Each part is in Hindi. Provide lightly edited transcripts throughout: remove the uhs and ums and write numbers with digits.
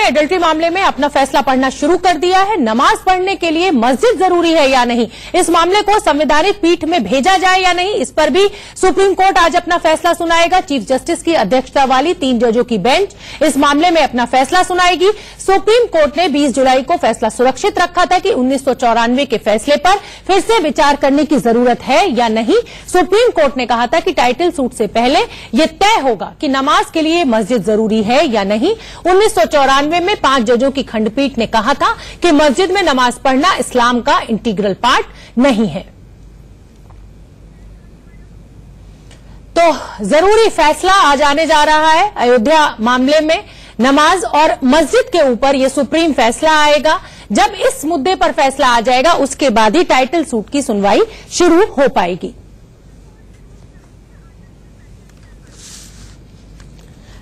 एडल्ट्री मामले में अपना फैसला पढ़ना शुरू कर दिया है। नमाज पढ़ने के लिए मस्जिद जरूरी है या नहीं, इस मामले को संवैधानिक पीठ में भेजा जाए या नहीं, इस पर भी सुप्रीम कोर्ट आज अपना फैसला सुनाएगा। चीफ जस्टिस की अध्यक्षता वाली 3 जजों की बेंच इस मामले में अपना फैसला सुनाएगी। सुप्रीम कोर्ट ने 20 जुलाई को फैसला सुरक्षित रखा था कि 1994 के फैसले पर फिर से विचार करने की जरूरत है या नहीं। सुप्रीम कोर्ट ने कहा था कि टाइटल सूट से पहले यह तय होगा कि नमाज के लिए मस्जिद जरूरी है या नहीं। 1994 में 5 जजों की खंडपीठ ने कहा था कि मस्जिद में नमाज पढ़ना इस्लाम का इंटीग्रल पार्ट नहीं है। तो जरूरी फैसला आज आने जा रहा है अयोध्या मामले में। नमाज और मस्जिद के ऊपर यह सुप्रीम फैसला आएगा। जब इस मुद्दे पर फैसला आ जाएगा उसके बाद ही टाइटल सूट की सुनवाई शुरू हो पाएगी।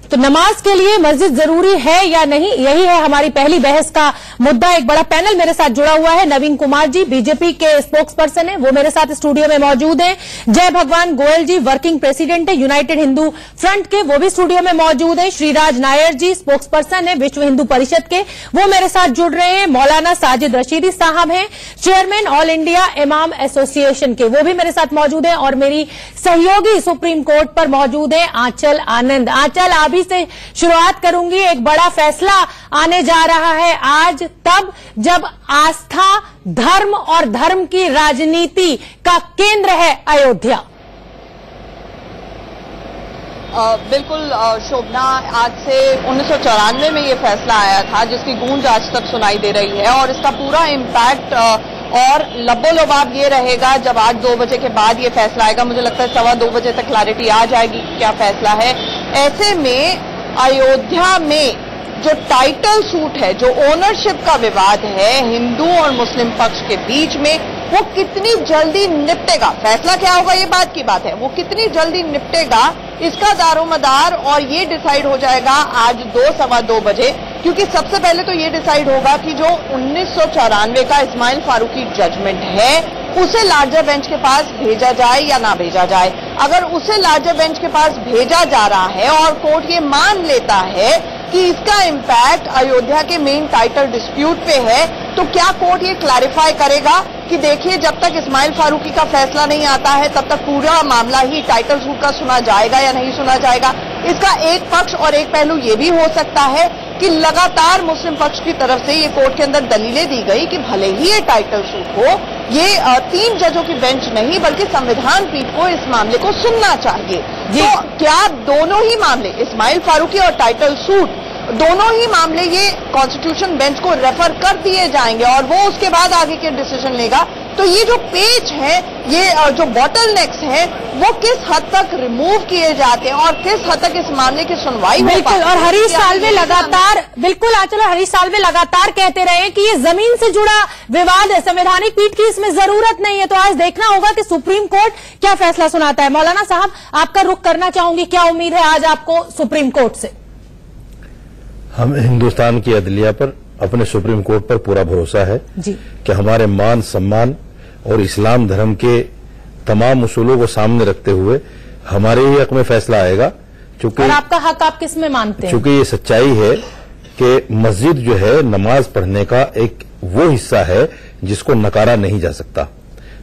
तो नमाज के लिए मस्जिद जरूरी है या नहीं, यही है हमारी पहली बहस का मुद्दा। एक बड़ा पैनल मेरे साथ जुड़ा हुआ है। नवीन कुमार जी बीजेपी के स्पोक्स पर्सन है, वो मेरे साथ स्टूडियो में मौजूद हैं। जय भगवान गोयल जी वर्किंग प्रेसिडेंट है यूनाइटेड हिंदू फ्रंट के, वो भी स्टूडियो में मौजूद है। श्रीराज नायर जी स्पोक्स पर्सन है विश्व हिंदू परिषद के, वो मेरे साथ जुड़ रहे हैं। मौलाना साजिद रशीदी साहब हैं चेयरमैन ऑल इंडिया इमाम एसोसिएशन के, वो भी मेरे साथ मौजूद है। और मेरी सहयोगी सुप्रीम कोर्ट पर मौजूद है आंचल आनंद। आंचल, आप से शुरुआत करूंगी। एक बड़ा फैसला आने जा रहा है आज, तब जब आस्था, धर्म और धर्म की राजनीति का केंद्र है अयोध्या। बिल्कुल शोभना, आज से 1994 में ये फैसला आया था जिसकी गूंज आज तक सुनाई दे रही है और इसका पूरा इम्पैक्ट और लबोलबाब ये रहेगा जब आज 2 बजे के बाद ये फैसला आएगा। मुझे लगता है 2:15 बजे तक क्लैरिटी आ जाएगी क्या फैसला है। ऐसे में अयोध्या में जो टाइटल सूट है, जो ओनरशिप का विवाद है हिंदू और मुस्लिम पक्ष के बीच में, वो कितनी जल्दी निपटेगा, फैसला क्या होगा ये बात की बात है, वो कितनी जल्दी निपटेगा इसका दारोमदार और ये डिसाइड हो जाएगा आज 2-2:15 बजे। क्योंकि सबसे पहले तो ये डिसाइड होगा कि जो 1994 का इस्माइल फारूकी जजमेंट है उसे लार्जर बेंच के पास भेजा जाए या ना भेजा जाए। अगर उसे लार्जर बेंच के पास भेजा जा रहा है और कोर्ट ये मान लेता है कि इसका इम्पैक्ट अयोध्या के मेन टाइटल डिस्प्यूट पे है, तो क्या कोर्ट ये क्लैरिफाई करेगा कि देखिए जब तक इस्माइल फारूकी का फैसला नहीं आता है तब तक पूरा मामला ही टाइटल सूट का सुना जाएगा या नहीं सुना जाएगा। इसका एक पक्ष और एक पहलू ये भी हो सकता है कि लगातार मुस्लिम पक्ष की तरफ से ये कोर्ट के अंदर दलीलें दी गई कि भले ही ये टाइटल सूट हो, ये 3 जजों की बेंच नहीं बल्कि संविधान पीठ को इस मामले को सुनना चाहिए। तो क्या दोनों ही मामले, इस्माइल फारूकी और टाइटल सूट, दोनों ही मामले ये कॉन्स्टिट्यूशन बेंच को रेफर कर दिए जाएंगे और वो उसके बाद आगे के डिसीजन लेगा। तो ये जो पेच है, ये जो बॉटलनेक्स हैं, वो किस हद तक रिमूव किए जाते हैं और किस हद तक इस मामले की सुनवाई हो पाती है। और हरीश साल्वे लगातार, बिल्कुल आंचल, हरीश साल्वे लगातार कहते रहे कि ये जमीन से जुड़ा विवाद है, संवैधानिक पीठ की इसमें जरूरत नहीं है। तो आज देखना होगा कि सुप्रीम कोर्ट क्या फैसला सुनाता है। मौलाना साहब, आपका रुख करना चाहूंगी, क्या उम्मीद है आज आपको सुप्रीम कोर्ट से? हम हिंदुस्तान की अदलिया पर, अपने सुप्रीम कोर्ट पर पूरा भरोसा है कि हमारे मान सम्मान और इस्लाम धर्म के तमाम उसूलों को सामने रखते हुए हमारे ही हक में फैसला आएगा। चूंकि और आपका हक आप किस में मानते हैं? चूंकि ये सच्चाई है कि मस्जिद जो है नमाज पढ़ने का एक वो हिस्सा है जिसको नकारा नहीं जा सकता।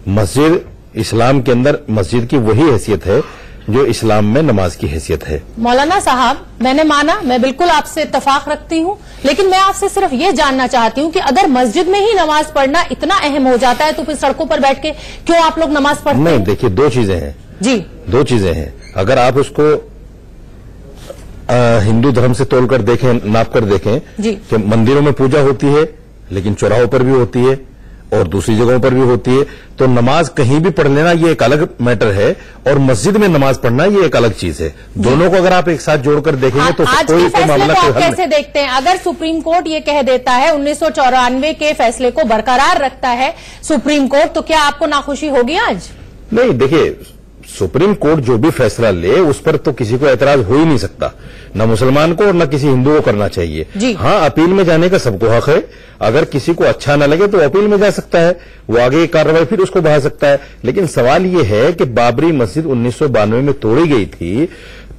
मस्जिद इस्लाम के अंदर मस्जिद की वही हैसियत है जो इस्लाम में नमाज की हैसियत है। मौलाना साहब, मैंने माना, मैं बिल्कुल आपसे इत्तेफाक रखती हूं, लेकिन मैं आपसे सिर्फ ये जानना चाहती हूं कि अगर मस्जिद में ही नमाज पढ़ना इतना अहम हो जाता है तो फिर सड़कों पर बैठ के क्यों आप लोग नमाज पढ़ते हैं? नहीं, देखिए 2 चीजें हैं जी, 2 चीजें हैं। अगर आप उसको हिंदू धर्म से तोलकर देखें, नाप कर देखें कि मंदिरों में पूजा होती है लेकिन चौराहों पर भी होती है और दूसरी जगहों पर भी होती है, तो नमाज कहीं भी पढ़ लेना ये एक अलग मैटर है और मस्जिद में नमाज पढ़ना ये एक अलग चीज है। दोनों को अगर आप एक साथ जोड़कर देखेंगे तो आज के फैसले को आप कैसे देखते हैं? अगर सुप्रीम कोर्ट ये कह देता है, 1994 के फैसले को बरकरार रखता है सुप्रीम कोर्ट, तो क्या आपको नाखुशी होगी आज? नहीं, देखिए सुप्रीम कोर्ट जो भी फैसला ले उस पर तो किसी को एतराज हो ही नहीं सकता, न मुसलमान को और न किसी हिंदू को करना चाहिए। हाँ, अपील में जाने का सबको हक है। अगर किसी को अच्छा न लगे तो अपील में जा सकता है, वो आगे की कार्रवाई फिर उसको बढ़ा सकता है। लेकिन सवाल ये है कि बाबरी मस्जिद 1992 में तोड़ी गई थी,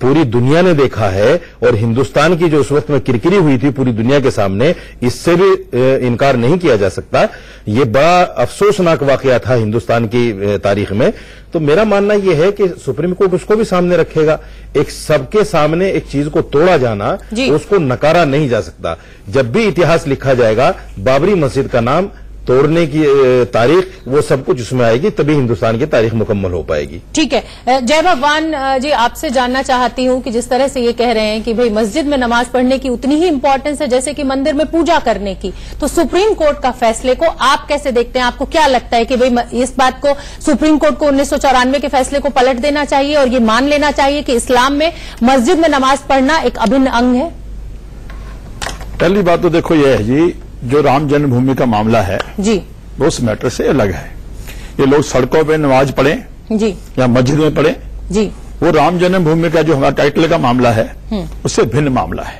पूरी दुनिया ने देखा है, और हिंदुस्तान की जो उस वक्त में किरकिरी हुई थी पूरी दुनिया के सामने, इससे भी इनकार नहीं किया जा सकता। ये बड़ा अफसोसनाक वाकया था हिंदुस्तान की तारीख में। तो मेरा मानना यह है कि सुप्रीम कोर्ट उसको भी सामने रखेगा। एक सबके सामने एक चीज को तोड़ा जाना, उसको नकारा नहीं जा सकता। जब भी इतिहास लिखा जाएगा, बाबरी मस्जिद का नाम तोड़ने की तारीख, वो सब कुछ उसमें आएगी, तभी हिंदुस्तान की तारीख मुकम्मल हो पाएगी। ठीक है। जय भगवान जी, आपसे जानना चाहती हूं कि जिस तरह से ये कह रहे हैं कि भाई मस्जिद में नमाज पढ़ने की उतनी ही इंपॉर्टेंस है जैसे कि मंदिर में पूजा करने की, तो सुप्रीम कोर्ट का फैसले को आप कैसे देखते हैं? आपको क्या लगता है कि भाई इस बात को सुप्रीम कोर्ट को 1994 के फैसले को पलट देना चाहिए और ये मान लेना चाहिए कि इस्लाम में मस्जिद में नमाज पढ़ना एक अभिन्न अंग है? पहली बात तो देखो ये है जी, जो राम जन्मभूमि का मामला है जी, वो उस मैटर से अलग है। ये लोग सड़कों पे नमाज पढ़ें जी या मस्जिद में पढ़ें जी, वो राम जन्मभूमि का जो हमारा टाइटल का मामला है उससे भिन्न मामला है।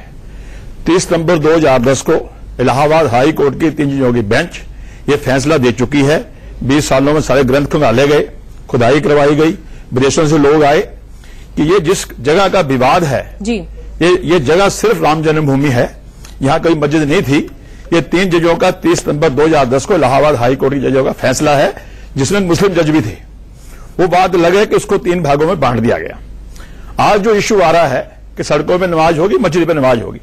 30 नवंबर 2010 को इलाहाबाद हाई कोर्ट की 3 जजों की बेंच ये फैसला दे चुकी है। 20 सालों में सारे ग्रंथ खंगाले गए, खुदाई करवाई गई, विदेशों से लोग आए कि ये जिस जगह का विवाद है जी, ये जगह सिर्फ राम जन्मभूमि है, यहां कोई मस्जिद नहीं थी। ये 3 जजों का 30 नवंबर 2010 को इलाहाबाद हाई कोर्ट की जजों का फैसला है, जिसमें मुस्लिम जज भी थे। वो बात अलग है कि उसको 3 भागों में बांट दिया गया। आज जो इश्यू आ रहा है कि सड़कों में नमाज होगी, मस्जिद में नमाज होगी,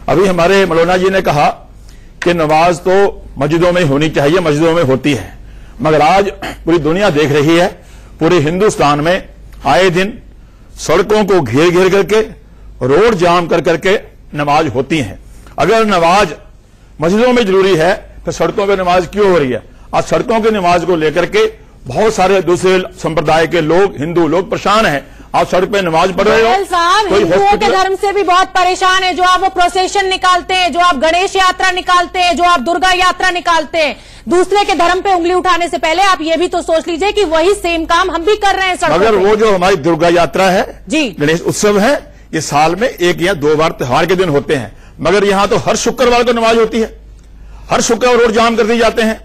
अभी हमारे मौलाना जी ने कहा कि नमाज तो मस्जिदों में होनी चाहिए, मस्जिदों में होती है, मगर आज पूरी दुनिया देख रही है, पूरे हिंदुस्तान में आए दिन सड़कों को घेर घेर करके, रोड जाम कर करके नमाज होती है। अगर नमाज मस्जिदों में जरूरी है तो सड़कों पर नमाज क्यों हो रही है? आज सड़कों की नमाज को लेकर के बहुत सारे दूसरे संप्रदाय के लोग, हिंदू लोग परेशान हैं। आप सड़क पे नमाज पढ़ रहे हो, साहब हिंदुओं के धर्म से भी बहुत परेशान है। जो आप वो प्रोसेशन निकालते हैं, जो आप गणेश यात्रा निकालते हैं, जो आप दुर्गा यात्रा निकालते हैं, दूसरे के धर्म पे उंगली उठाने से पहले आप ये भी तो सोच लीजिए कि वही सेम काम हम भी कर रहे हैं सड़कों मगर वो जो हमारी दुर्गा यात्रा है जी, गणेश उत्सव है, ये साल में 1 या 2 बार त्योहार के दिन होते हैं, मगर यहां तो हर शुक्रवार को नमाज होती है। हर शुक्रवार रोड जाम कर दिए जाते हैं।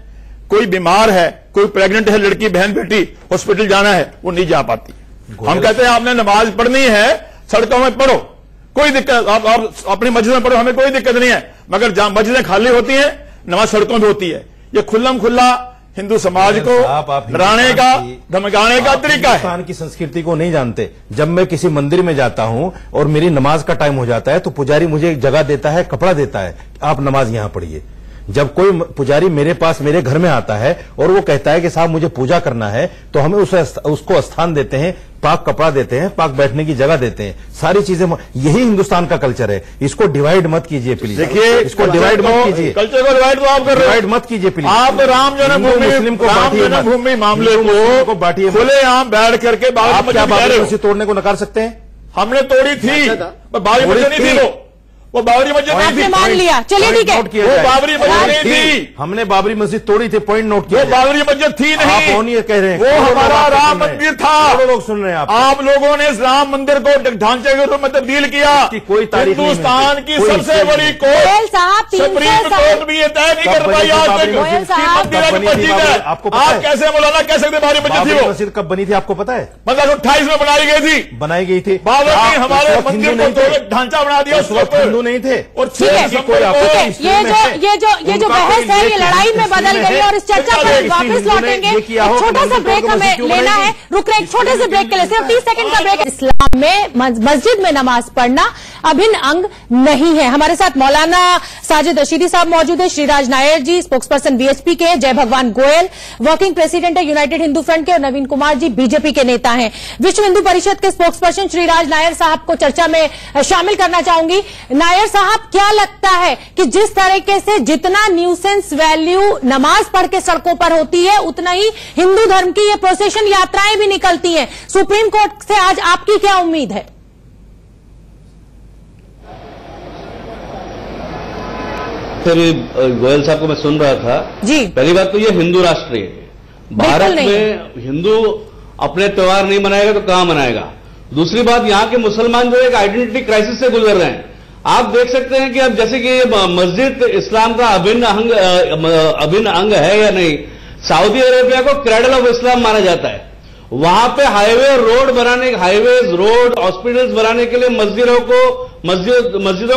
कोई बीमार है, कोई प्रेग्नेंट है, लड़की बहन बेटी हॉस्पिटल जाना है, वो नहीं जा पाती। हम कहते हैं आपने नमाज पढ़नी है, सड़कों में पढ़ो, कोई दिक्कत, आप अपनी मस्जिद में पढ़ो, हमें कोई दिक्कत नहीं है, मगर जहां मस्जिदें खाली होती हैं, नमाज सड़कों में होती है। ये खुल्लम खुल्ला हिंदू समाज को डराने का, धमकाने का तरीका है। हिंदुस्तान की संस्कृति को नहीं जानते। जब मैं किसी मंदिर में जाता हूं और मेरी नमाज का टाइम हो जाता है तो पुजारी मुझे एक जगह देता है, कपड़ा देता है, आप नमाज यहां पढ़िए। जब कोई पुजारी मेरे पास मेरे घर में आता है और वो कहता है कि साहब मुझे पूजा करना है, तो हमें उसको स्थान देते हैं, पाक कपड़ा देते हैं, पाक बैठने की जगह देते हैं, सारी चीजें। यही हिंदुस्तान का कल्चर है। इसको डिवाइड मत कीजिए प्लीज। देखिए, इसको डिवाइड मत कीजिए, कल्चर को डिवाइड तो आप कर रहे हो, डिवाइड मत कीजिए प्लीज। आप राम जन्मभूमि मामले को बांटिए, खुले आम बैठ करके बाबरी मस्जिद तोड़ने को नकार सकते हैं। हमने तोड़ी थी, बाबरी मस्जिद नहीं थी, वो बाबरी मस्जिद नहीं थी, मान लिया, चलिए ठीक है, वो बाबरी मस्जिद नहीं थी। हमने बाबरी मस्जिद तोड़ी थी, पॉइंट नोट किया। वो बाबरी मस्जिद थी नहीं, आप कौन कह रहे हैं? वो हमारा राम मंदिर था। लोग सुन रहे हैं आप लोगों ने इस राम मंदिर को ढांचे के रूप में तब्दील किया। कोई तारीख हिंदुस्तान की सबसे बड़ी कोर्ट सुप्रीम कोर्ट भी ये तय नहीं कर पाई आज तक मंदिर मस्जिद है। आप कैसे मौलाना कह सकते बाबरी मस्जिद थी? वो मस्जिद कब बनी थी आपको पता है? 1928 में बनाई गई थी। बाबर ने हमारे मंदिर को तोड़ ढांचा बना दिया। उस वक्त हिंदू नहीं थे। और ठीक है, ये जो बहस है ये लड़ाई में बदल गई और इस चर्चा पर वापस लौटेंगे। एक छोटा सा ब्रेक हमें लेना है, रुक रहे एक छोटे से ब्रेक के लिए, सिर्फ 30 सेकंड का ब्रेक। इस्लाम में मस्जिद में नमाज पढ़ना अभिन्न अंग नहीं है। हमारे साथ मौलाना साजिद अशीरी साहब मौजूद है, श्रीराज नायर जी स्पोक्सपर्सन बीएचपी के, जय भगवान गोयल वर्किंग प्रेसिडेंट है यूनाइटेड हिंदू फ्रंट के, और नवीन कुमार जी बीजेपी के नेता हैं। विश्व हिंदू परिषद के स्पोक्सपर्सन श्रीराज नायर साहब को चर्चा में शामिल करना चाहूंगी। नायर साहब, क्या लगता है कि जिस तरीके से जितना न्यूसेंस वैल्यू नमाज पढ़ के सड़कों पर होती है, उतना ही हिंदू धर्म की ये प्रोसेशन यात्राएं भी निकलती हैं। सुप्रीम कोर्ट से आज आपकी क्या उम्मीद है? गोयल साहब को मैं सुन रहा था जी। पहली बात तो ये हिंदू राष्ट्र है, भारत में हिंदू अपने त्योहार नहीं मनाएगा तो कहां मनाएगा। दूसरी बात, यहाँ के मुसलमान जो एक आइडेंटिटी क्राइसिस से गुजर रहे हैं। आप देख सकते हैं कि अब जैसे कि मस्जिद इस्लाम का अभिन्न अंग है या नहीं। सऊदी अरेबिया को क्रैडल ऑफ इस्लाम माना जाता है वहां पे हाईवे रोड हॉस्पिटल्स बनाने के लिए मस्जिदों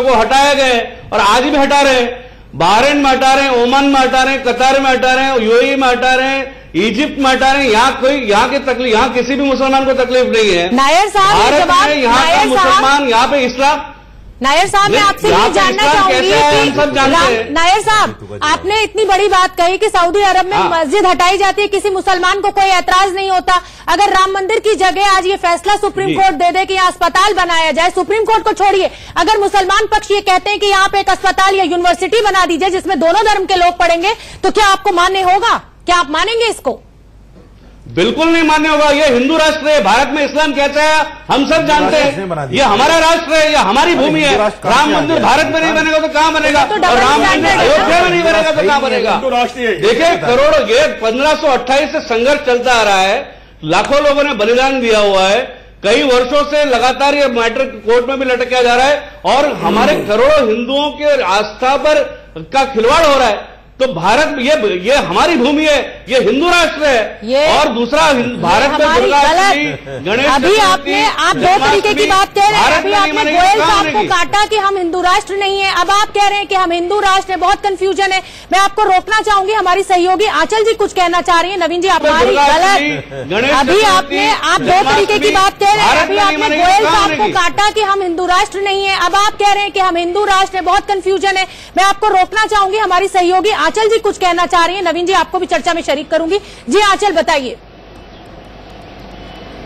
को हटाया गया और आज भी हटा रहे हैं। बहरीन में हटा रहे हैं, ओमान में हटा रहे हैं, कतार में हटा रहे हैं, यूएई में हटा रहे हैं, इजिप्ट में हटा रहे हैं। यहाँ किसी भी मुसलमान को तकलीफ नहीं है। नायर साहब, भारत में यहाँ का मुसलमान, यहाँ पे इस्लाम। नायर साहब, मैं आपसे ये जानना चाहूंगी कि नायर साहब, आपने इतनी बड़ी बात कही कि सऊदी अरब में मस्जिद हटाई जाती है, किसी मुसलमान को कोई ऐतराज नहीं होता। अगर राम मंदिर की जगह आज ये फैसला सुप्रीम कोर्ट दे दे कि यहाँ अस्पताल बनाया जाए, सुप्रीम कोर्ट को छोड़िए, अगर मुसलमान पक्ष ये कहते हैं कि यहाँ पे एक अस्पताल या यूनिवर्सिटी बना दीजिए जिसमें दोनों धर्म के लोग पढ़ेंगे, तो क्या आपको मान्य होगा? क्या आप मानेंगे इसको? बिल्कुल नहीं मान्य होगा। ये हिंदू राष्ट्र है, भारत में इस्लाम कहता है, हम सब जानते हैं। ये हमारा राष्ट्र है, ये हमारी भूमि है। राम मंदिर भारत में नहीं बनेगा तो कहां बनेगा? और राम मंदिर अयोध्या में नहीं बनेगा तो कहां बनेगा? देखिए, करोड़ों, ये 1528 से संघर्ष चलता आ रहा है, लाखों लोगों ने बलिदान दिया हुआ है, कई वर्षों से लगातार ये मैटर कोर्ट में भी लटकाया जा रहा है और हमारे करोड़ों हिंदुओं के आस्था पर का खिलवाड़ हो रहा है। तो भारत में ये हमारी भूमि है, ये हिंदू राष्ट्र है। और दूसरा, भारत में दुर्गाष्टमी, गणेश, अभी आप दो तरीके की बात कह रहे हैं। अभी आपने गोयल साहब को काटा कि हम हिंदू राष्ट्र नहीं है, अब आप कह रहे हैं कि हम हिंदू राष्ट्र है। बहुत कंफ्यूजन है। मैं आपको रोकना चाहूंगी, हमारी सहयोगी आंचल जी कुछ कहना चाह रही है। नवीन जी, आप हमारी गलत, अभी आप दो तरीके की बात कह रहे हैं। अभी आपने गोयल साहब को काटा कि हम हिंदू राष्ट्र नहीं है, अब आप कह रहे हैं कि हम हिंदू राष्ट्र है। बहुत कंफ्यूजन है। मैं आपको रोकना चाहूंगी, हमारी सहयोगी आंचल जी कुछ कहना चाह रही है। नवीन जी, आपको भी चर्चा में शरीक करूंगी। जी आंचल, बताइए।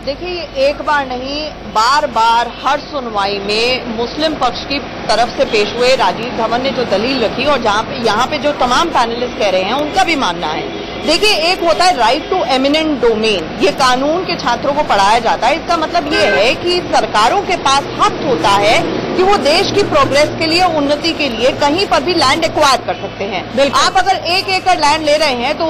देखिए, एक बार नहीं, बार बार हर सुनवाई में मुस्लिम पक्ष की तरफ से पेश हुए राजीव धवन ने जो दलील रखी और यहाँ पे जो तमाम पैनलिस्ट कह रहे हैं उनका भी मानना है। देखिए, एक होता है राइट टू एमिनेंट डोमेन, ये कानून के छात्रों को पढ़ाया जाता है। इसका मतलब ये है कि सरकारों के पास हक होता है कि वो देश की प्रोग्रेस के लिए, उन्नति के लिए कहीं पर भी लैंड एक्वायर कर सकते हैं। आप अगर 1 एकड़ लैंड ले रहे हैं तो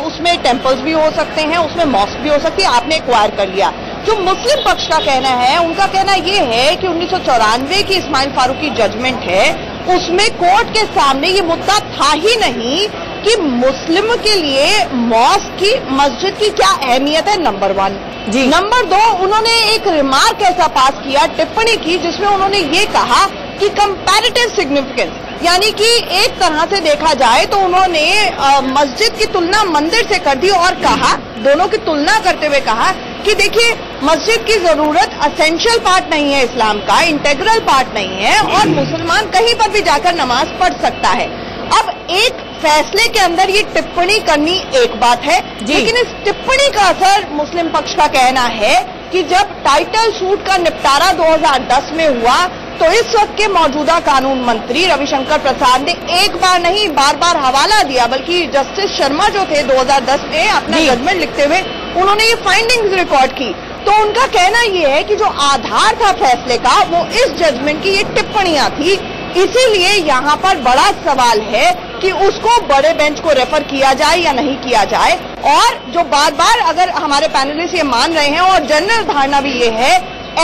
उसमें टेम्पल्स भी हो सकते हैं, उसमें मॉस्क भी हो सकती है, आपने एक्वायर कर लिया। जो मुस्लिम पक्ष का कहना है, उनका कहना ये है कि 1994 की इस्माइल फारूकी जजमेंट है, उसमें कोर्ट के सामने ये मुद्दा था ही नहीं कि मुस्लिम के लिए मॉस्क की, मस्जिद की क्या अहमियत है, नंबर 1। नंबर 2, उन्होंने एक रिमार्क ऐसा पास किया, टिप्पणी की, जिसमें उन्होंने ये कहा कि कंपैरेटिव सिग्निफिकेंस, यानी कि एक तरह से देखा जाए तो उन्होंने मस्जिद की तुलना मंदिर से कर दी और कहा, दोनों की तुलना करते हुए कहा कि देखिए, मस्जिद की जरूरत असेंशियल पार्ट नहीं है इस्लाम का, इंटेग्रल पार्ट नहीं है और मुसलमान कहीं पर भी जाकर नमाज पढ़ सकता है। अब एक फैसले के अंदर ये टिप्पणी करनी एक बात है, लेकिन इस टिप्पणी का असर मुस्लिम पक्ष का कहना है कि जब टाइटल सूट का निपटारा 2010 में हुआ तो इस वक्त के मौजूदा कानून मंत्री रविशंकर प्रसाद ने एक बार नहीं, बार बार हवाला दिया, बल्कि जस्टिस शर्मा जो थे 2010 में अपना जजमेंट लिखते हुए उन्होंने ये फाइंडिंग्स रिकॉर्ड की। तो उनका कहना ये है कि जो आधार था फैसले का वो इस जजमेंट की ये टिप्पणियां थी। इसीलिए यहाँ पर बड़ा सवाल है कि उसको बड़े बेंच को रेफर किया जाए या नहीं किया जाए। और जो बार बार अगर हमारे पैनलिस्ट ये मान रहे हैं और जनरल धारणा भी ये है,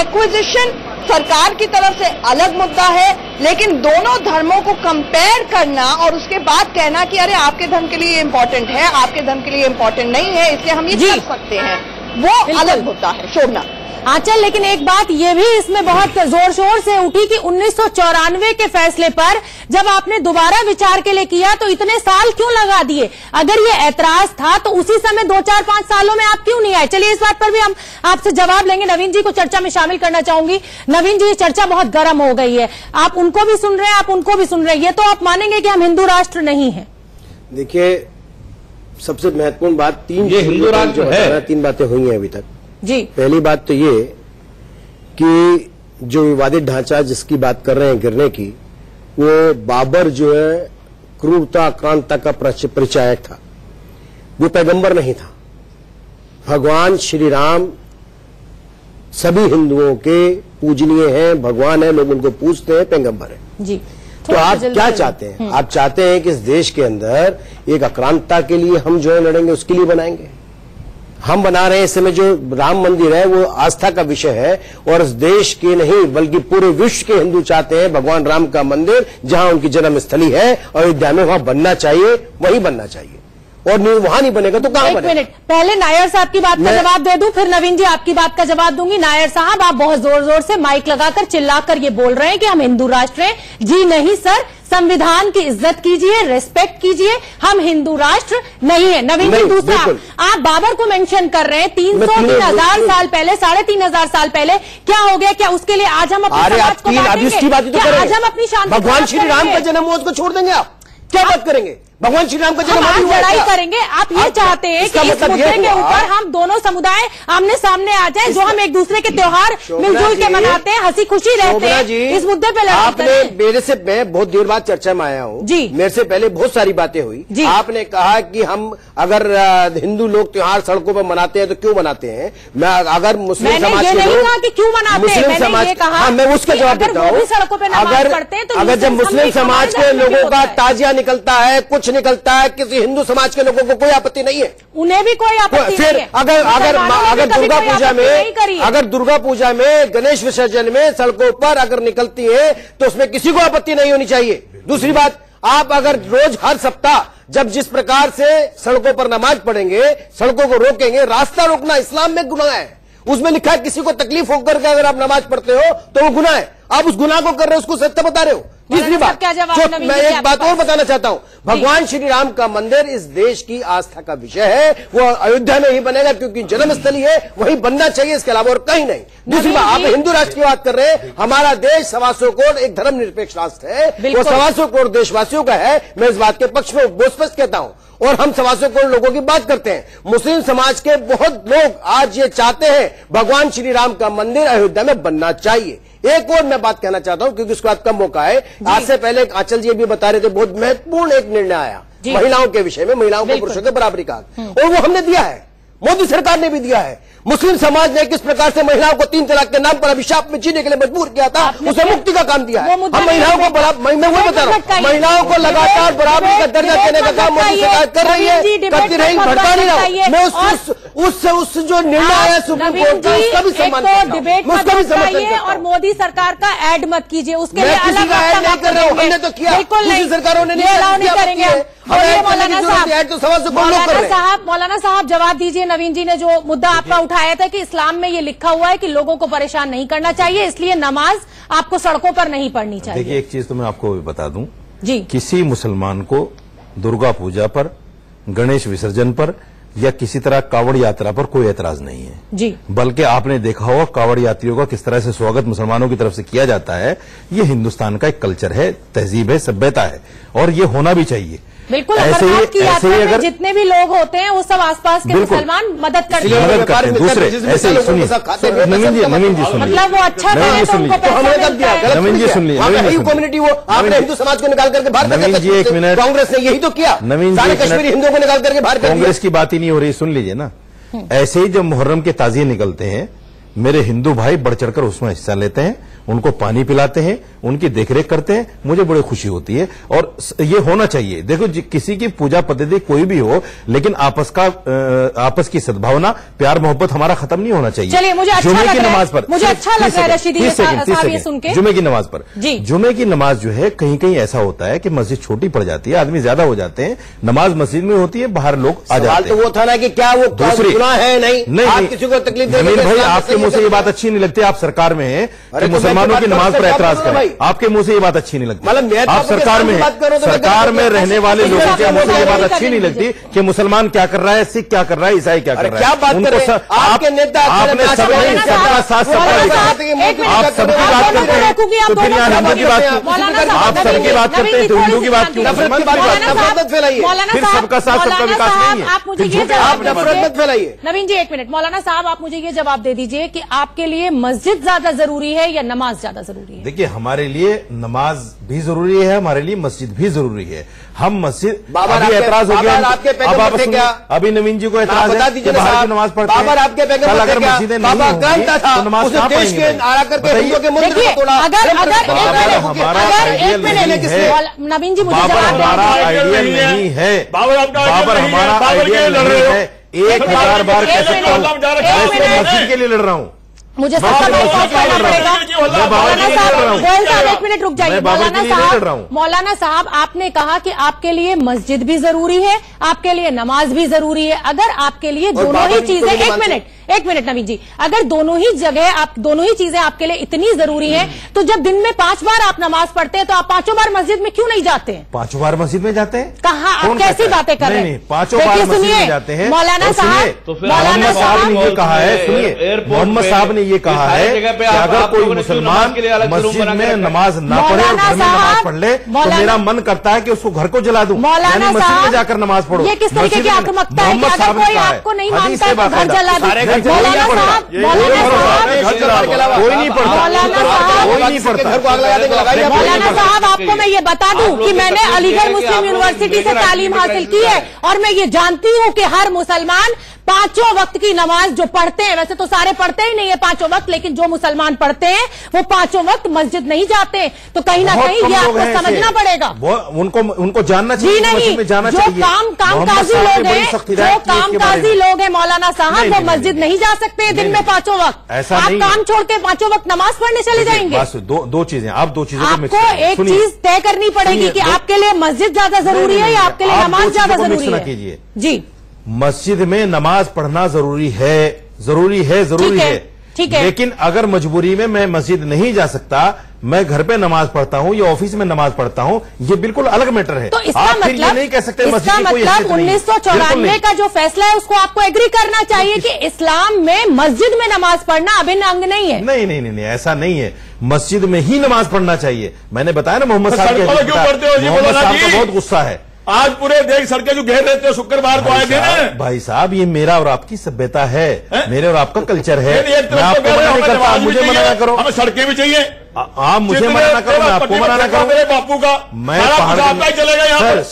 एक्विजिशन सरकार की तरफ से अलग मुद्दा है, लेकिन दोनों धर्मों को कंपेयर करना और उसके बाद कहना कि अरे आपके धर्म के लिए इम्पोर्टेंट है, आपके धर्म के लिए इम्पोर्टेंट नहीं है, इसलिए हम ये कर सकते हैं, वो अलग मुद्दा है। शोभना, आंचल, लेकिन एक बात ये भी इसमें बहुत जोर शोर से उठी कि 1994 के फैसले पर जब आपने दोबारा विचार के लिए किया तो इतने साल क्यों लगा दिए? अगर ये ऐतराज था तो उसी समय 2, 4, 5 सालों में आप क्यों नहीं आए? चलिए, इस बात पर भी हम आपसे जवाब लेंगे। नवीन जी को चर्चा में शामिल करना चाहूंगी। नवीन जी, ये चर्चा बहुत गर्म हो गई है, आप उनको भी सुन रहे हैं, आप उनको भी सुन रहे हैं, ये तो आप मानेंगे कि हम हिंदू राष्ट्र नहीं है? देखिए, सबसे महत्वपूर्ण बात ये हिंदू राष्ट्र है, 3 बातें हुई हैं अभी तक जी। पहली बात तो ये कि जो विवादित ढांचा जिसकी बात कर रहे हैं गिरने की, वो बाबर जो है क्रूरता आक्रांता का परिचायक था, वो पैगंबर नहीं था। भगवान श्री राम सभी हिंदुओं के पूजनीय हैं, भगवान है, लोग उनको पूजते हैं, पैगंबर है जी। तो आप क्या चाहते हैं? आप चाहते हैं कि इस देश के अंदर एक आक्रांता के लिए हम जो है लड़ेंगे, उसके लिए बनाएंगे? हम बना रहे हैं इस समय जो राम मंदिर है वो आस्था का विषय है और इस देश के नहीं बल्कि पूरे विश्व के हिंदू चाहते हैं भगवान राम का मंदिर जहां उनकी जन्मस्थली है अयोध्या में वहां बनना चाहिए, वहीं बनना चाहिए। और वहां नहीं बनेगा तो कहां बनेगा? एक मिनट, पहले नायर साहब की बात का जवाब दे दूं, फिर नवीन जी आपकी बात का जवाब दूंगी। नायर साहब, आप बहुत जोर जोर से माइक लगाकर चिल्लाकर ये बोल रहे हैं कि हम हिंदू राष्ट्र हैं। जी नहीं सर, संविधान की इज्जत कीजिए, रेस्पेक्ट कीजिए, हम हिंदू राष्ट्र नहीं है। नवीन जी, दूसरा आप बाबर को मेंशन कर रहे हैं 300-3000 साल पहले, 3500 साल पहले। क्या हो गया? क्या उसके लिए आज हम अपने समाज को बांटेंगे? आज हम अपनी शांति, भगवान श्री राम का जन्म हुआ उसको छोड़ देंगे? आप क्या बात करेंगे? भगवान श्री राम का जन्म आज लड़ाई करेंगे? आप ये चाहते हैं कि इस मुद्दे के ऊपर हम दोनों समुदाय आमने सामने आ जाए, जो हम एक दूसरे के त्योहार मिलजुल के मनाते हैं, हंसी खुशी रहते हैं, इस मुद्दे पे लड़ाई आपने मेरे से, मैं बहुत देर बाद चर्चा में आया हूँ जी, मेरे से पहले बहुत सारी बातें हुई। आपने कहा कि हम अगर हिंदू लोग त्योहार सड़कों पर मनाते हैं तो क्यों मनाते हैं? मैं अगर मुस्लिम समाज के लोग क्यों मनाते हैं, मैंने कहा, मैं उसका जवाब देता हूँ। अगर जब मुस्लिम समाज के लोगों का ताजिया निकलता है, कुछ निकलता है, किसी हिंदू समाज के लोगों को कोई आपत्ति नहीं है, उन्हें भी कोई आपत्ति फिर नहीं है। अगर दुर्गा पूजा में गणेश विसर्जन में सड़कों पर अगर निकलती है तो उसमें किसी को आपत्ति नहीं होनी चाहिए। दूसरी बात, आप अगर रोज हर सप्ताह जब जिस प्रकार से सड़कों पर नमाज पढ़ेंगे, सड़कों को रोकेंगे, रास्ता रोकना इस्लाम में गुनाह है, उसमें लिखा है किसी को तकलीफ होकर के अगर आप नमाज पढ़ते हो तो वो गुनाह है। आप उस गुनाह को कर रहे हो, उसको सत्य बता रहे हो। तीसरी बात, मैं एक बात और बताना चाहता हूं, भगवान श्री राम का मंदिर इस देश की आस्था का विषय है। वो अयोध्या में ही बनेगा क्योंकि जन्मस्थली है, वही बनना चाहिए, इसके अलावा और कहीं नहीं। दूसरी बात, आप हिंदू राष्ट्र की बात कर रहे हैं। हमारा देश 125 करोड़ एक धर्मनिरपेक्ष राष्ट्र है, वो 125 करोड़ देशवासियों का है। मैं इस बात के पक्ष में बहुत स्पष्ट कहता हूं, और हम 125 करोड़ लोगों की बात करते हैं। मुस्लिम समाज के बहुत लोग आज ये चाहते हैं भगवान श्री राम का मंदिर अयोध्या में बनना चाहिए। एक और मैं बात कहना चाहता हूं क्योंकि उसके बाद कम मौका है। आज से पहले आंचल जी भी बता रहे थे, बहुत महत्वपूर्ण एक निर्णय आया महिलाओं के विषय में, महिलाओं को पुरुषों के बराबरी का, और वो हमने दिया है, मोदी सरकार ने भी दिया है। मुस्लिम समाज ने किस प्रकार से महिलाओं को 3 तलाक के नाम पर अभिशाप में जीने के लिए मजबूर किया था, उसे मुक्ति का काम दिया है। हम महिलाओं को मैं वो बता रहा हूँ, महिलाओं को लगातार बराबरी का दर्जा देने का काम मोदी सरकार कर रही है, करती रही, भड़का नहीं रहा। मैं उस जो निर्णय आया सुप्रीम कोर्ट का, उसका भी सम्मान करता हूं। और मोदी सरकार का ऐड मत कीजिए, उसके लिए अलग नहीं कर रहा हूं, हमने तो किया, दूसरी सरकारों ने नहीं करेंगे। मौलाना साहब जवाब दीजिए। नवीन जी ने जो मुद्दा आपका उठाया था कि इस्लाम में ये लिखा हुआ है कि लोगों को परेशान नहीं करना चाहिए, इसलिए नमाज आपको सड़कों पर नहीं पढ़नी चाहिए। देखिए, एक चीज तो मैं आपको बता दूं जी, किसी मुसलमान को दुर्गा पूजा पर, गणेश विसर्जन पर या किसी तरह कावड़ यात्रा पर कोई एतराज नहीं है जी। बल्कि आपने देखा होगा कावड़ यात्रियों का किस तरह से स्वागत मुसलमानों की तरफ से किया जाता है। ये हिंदुस्तान का एक कल्चर है, तहजीब है, सभ्यता है, और ये होना भी चाहिए। बिल्कुल, अमरनाथ की यात्रा में जितने भी लोग होते हैं वो सब आसपास के मुसलमान मदद करते हैं। दूसरे ऐसे ही सुनिए, नवीन जी सुनिए, मतलब वो अच्छा नवीन जी सुन लीजिए, कम्युनिटी वो आपने हिंदू समाज को निकाल करके बाहर, नवीन जी एक मिनट, कांग्रेस ने यही तो किया, नवीन जी कश्मीरी हिंदुओं को निकाल करके बाहर। कांग्रेस की बात ही नहीं हो रही, सुन लीजिए ना। ऐसे ही जब मुहर्रम के ताजिए निकलते हैं, मेरे हिंदू भाई बढ़ चढ़कर उसमें हिस्सा लेते हैं, उनको पानी पिलाते हैं, उनकी देखरेख करते हैं, मुझे बड़ी खुशी होती है और ये होना चाहिए। देखो, किसी की पूजा पद्धति कोई भी हो, लेकिन आपस की सद्भावना, प्यार मोहब्बत हमारा खत्म नहीं होना चाहिए। चलिए, मुझे अच्छा जुमे लग की रहा है, नमाज पर, मुझे अच्छा लग रहा है रशीदी साहब ये सुन के। जुमे की नमाज पर, जुमे की नमाज जो है, कहीं कहीं ऐसा होता है कि मस्जिद छोटी पड़ जाती है, आदमी ज्यादा हो जाते हैं, नमाज मस्जिद में होती है, बाहर लोग आ जाते हैं। तो वो था ना कि क्या वो गुनाह है? नहीं, किसी को तकलीफ जमीन भाई, आपके मुंह से ये बात अच्छी नहीं लगती, आप सरकार में हैं कि मुसलमानों की नमाज पर एतराज करें, आपके मुंह से ये बात अच्छी नहीं लगती। आप सरकार में हैं, सरकार में रहने वाले लोगों के मुंह से ये बात अच्छी नहीं लगती कि मुसलमान क्या कर रहा है, सिख क्या कर रहा है, ईसाई क्या कर रहा है। क्या बात कर रहे हैं आपके नेता? आपने सब नहीं, सबका साथ सबका विकास, आप सबकी बात करते हैं तो फिर यहाँ हिंदू की बात, आप सबकी बात करते हैं तो हिंदू की बात क्यों? नफरत फैलाइए, फिर सबका साथ सबका विकास नहीं है, आप मुझे ये जवाब नफरत मत फैलाइए। नवीन जी एक मिनट, मौलाना साहब आप मुझे ये जवाब दे दीजिए कि आपके लिए मस्जिद ज्यादा जरूरी है या नमाज ज्यादा जरूरी है? देखिए, हमारे लिए नमाज भी जरूरी है, हमारे लिए मस्जिद भी जरूरी है। हम मस्जिद, अभी एतराज हो गया, अभी नवीन जी को एतराज है कि बाहर की नमाज पढ़ते हैं। कल अगर मस्जिदें नहीं होंगी तो नमाज कहाँ पढ़ेंगे? नवीन जी, मुझे हमारा आइडियल नहीं है, बाबर हमारा आइडियल नहीं है। 1000 बार कैसे मस्जिद के लिए लड़ रहा हूँ, मुझे सबका करना पड़ेगा। मौलाना साहब एक मिनट रुक जाइए। मौलाना साहब आपने कहा कि आपके लिए मस्जिद भी जरूरी है, आपके लिए नमाज भी जरूरी है। अगर आपके लिए दोनों ही चीजें, एक मिनट नवीन जी, अगर दोनों ही चीजें आपके लिए इतनी जरूरी है, तो जब दिन में 5 बार आप नमाज पढ़ते हैं तो आप 5 बार मस्जिद में क्यों नहीं जाते हैं? 5 बार मस्जिद में जाते हैं? कहाँ आप कैसी बातें कर रहे हैं? 5 बार मस्जिद में जाते हैं मौलाना साहब। मौलाना साहब ने ये कहा है, सुनिए, मोहम्मद साहब ने ये कहा है कि अगर कोई मुसलमान मस्जिद में नमाज ना पढ़े और घर में नमाज पढ़ ले तो मेरा मन करता है कि उसको घर को जला दूं, यानी मस्जिद में जाकर नमाज पढ़ो। ये किस तरीके की आक्रामकता है कि अगर कोई आपको नहीं मानता है तो घर जला दूं? मौलाना साहब कोई नहीं पढ़ता, कोई नहीं पढ़ता। मौलाना साहब आपको मैं ये बता दूं कि मैंने अलीगढ़ मुस्लिम यूनिवर्सिटी से तालीम हासिल की है और मैं ये जानती हूं कि हर मुसलमान 5 वक्त की नमाज जो पढ़ते हैं, वैसे तो सारे पढ़ते ही नहीं है 5 वक्त, लेकिन जो मुसलमान पढ़ते हैं वो 5 वक्त मस्जिद नहीं जाते, तो कहीं ना कहीं ये आपको समझना पड़ेगा। उनको जानना चाहिए, नहीं, में जाना जो चाहिए। कामकाजी लोग हैं, जो कामकाजी लोग हैं मौलाना साहब, वो मस्जिद नहीं जा सकते हैं दिन में 5 वक्त। ऐसा आप काम छोड़ के 5 वक्त नमाज पढ़ने चले जाएंगे? दो चीजें, आप 2 चीजों आपको एक चीज तय करनी पड़ेगी कि आपके लिए मस्जिद ज्यादा जरूरी है या आपके लिए नमाज ज्यादा जरूरी है। जी, मस्जिद में नमाज पढ़ना जरूरी है, ठीक है। लेकिन अगर मजबूरी में मैं मस्जिद नहीं जा सकता, मैं घर पे नमाज पढ़ता हूं या ऑफिस में नमाज पढ़ता हूं, ये बिल्कुल अलग मैटर है। तो इसका मतलब ये नहीं कह सकते इसका मतलब 1994 का जो फैसला है उसको आपको एग्री करना चाहिए कि इस्लाम में मस्जिद में नमाज पढ़ना अभिन्न अंग नहीं है। नहीं, ऐसा नहीं है। मस्जिद में ही नमाज पढ़ना चाहिए। मैंने बताया ना, मोहम्मद साहब का बहुत गुस्सा है। आज पूरे देश सड़कें जो घेर रहते हो शुक्रवार को आए थे ना। भाई साहब, ये मेरा और आपकी सभ्यता है, मेरे और आपका कल्चर है। मैं आपको मना नहीं करता, मुझे मना ना करो। हमें सड़कें भी चाहिए। आप मुझे मना ना करो, मैं आपको मना ना करूँ। मेरे बापू का मैं पहाड़गंज चलेगा यहाँ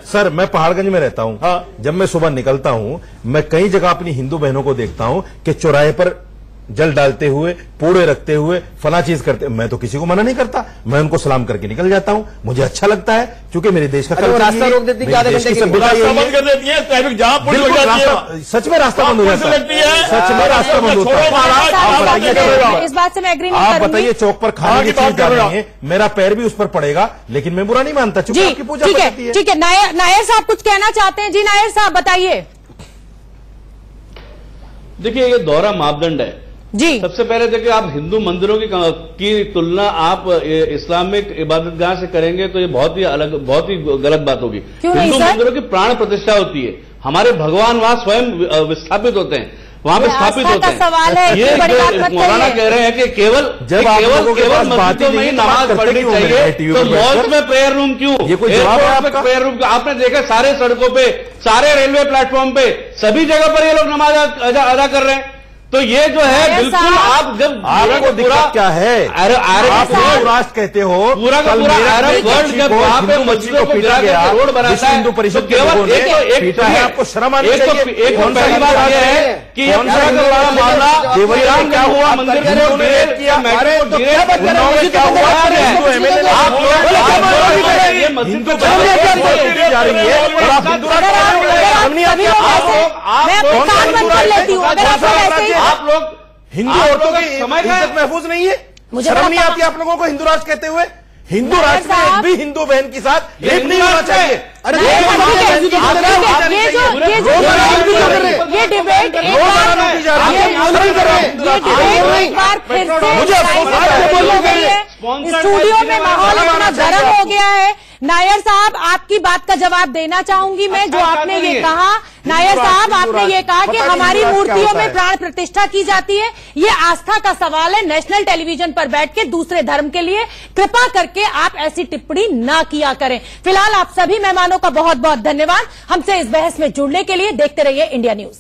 सर मैं पहाड़गंज में रहता हूँ। जब मैं सुबह निकलता हूँ, मैं कई जगह अपनी हिंदू बहनों को देखता हूँ कि चौराहे पर जल डालते हुए, पूड़े रखते हुए, फला चीज करते। मैं तो किसी को मना नहीं करता, मैं उनको सलाम करके निकल जाता हूं। मुझे अच्छा लगता है, क्योंकि मेरे देश का रास्ता रोक देती है, बंद कर देती है, ट्रैफिक जाम सच में रास्ता बंद हो जाता है, सच में रास्ता बंद होता है। इस बात से मैं एग्री नहीं आप बताइए, चौक पर खाने की चीज डाल रही है, मेरा पैर भी उस पर पड़ेगा, लेकिन मैं बुरा नहीं मानता, चूंकि आपकी पूजा करती है। ठीक है, नायर साहब कुछ कहना चाहते हैं? जी नायर साहब बताइए। देखिए, ये दोहरा मापदंड है जी। सबसे पहले देखिए, आप हिंदू मंदिरों की तुलना आप इस्लामिक इबादतगाह से करेंगे तो ये बहुत ही गलत बात होगी। हिंदू मंदिरों की प्राण प्रतिष्ठा होती है, हमारे भगवान वहां स्वयं विस्थापित होते हैं, वहां पे स्थापित होते हैं। ये मौलाना कह रहे हैं कि केवल मस्जिदों में ही नमाज पढ़नी चाहिए, तो मॉल्स में प्रेयर रूम क्यों, एयरपोर्ट में प्रेयर रूम क्यों? आपने देखा सारे सड़कों पे, सारे रेलवे प्लेटफॉर्म पे, सभी जगह पर ये लोग नमाज अदा कर रहे हैं। तो ये जो है बिल्कुल, आप जब आपको दिक्कत क्या है? आप राष्ट्र कहते हो, पूरा का पूरा अरब वर्ल्ड जब वहां पे मस्जिदों को गिरा के रोड बनाता है, हिंदू परिषद के लोगों ने पीटा है, आपको शर्म आनी चाहिए। एक पहली बात यह है कि ये पूरा का पूरा मामला देवरियाम क्या हुआ, मंदिर किया, क्या हुआ, आप आप लोग हिंदू औरतों की इज्जत महफूज नहीं है? शर्म नहीं आती आप लोगों को हिंदू राष्ट्र कहते हुए? हिंदू राष्ट्र में एक भी हिंदू बहन के साथ रेप नहीं होना चाहिए। अरे ये डिबेट एक बार फिर से स्टूडियो में माहौल इतना गर्म हो गया है। नायर साहब, आपकी बात का जवाब देना चाहूंगी मैं, जो आपने ये कहा। नायर साहब, आपने ये कहा कि हमारी मूर्तियों में प्राण प्रतिष्ठा की जाती है, ये आस्था का सवाल है। नेशनल टेलीविजन पर बैठ के दूसरे धर्म के लिए कृपा करके आप ऐसी टिप्पणी ना किया करें। फिलहाल आप सभी मेहमानों का बहुत बहुत धन्यवाद हमसे इस बहस में जुड़ने के लिए। देखते रहिए इंडिया न्यूज।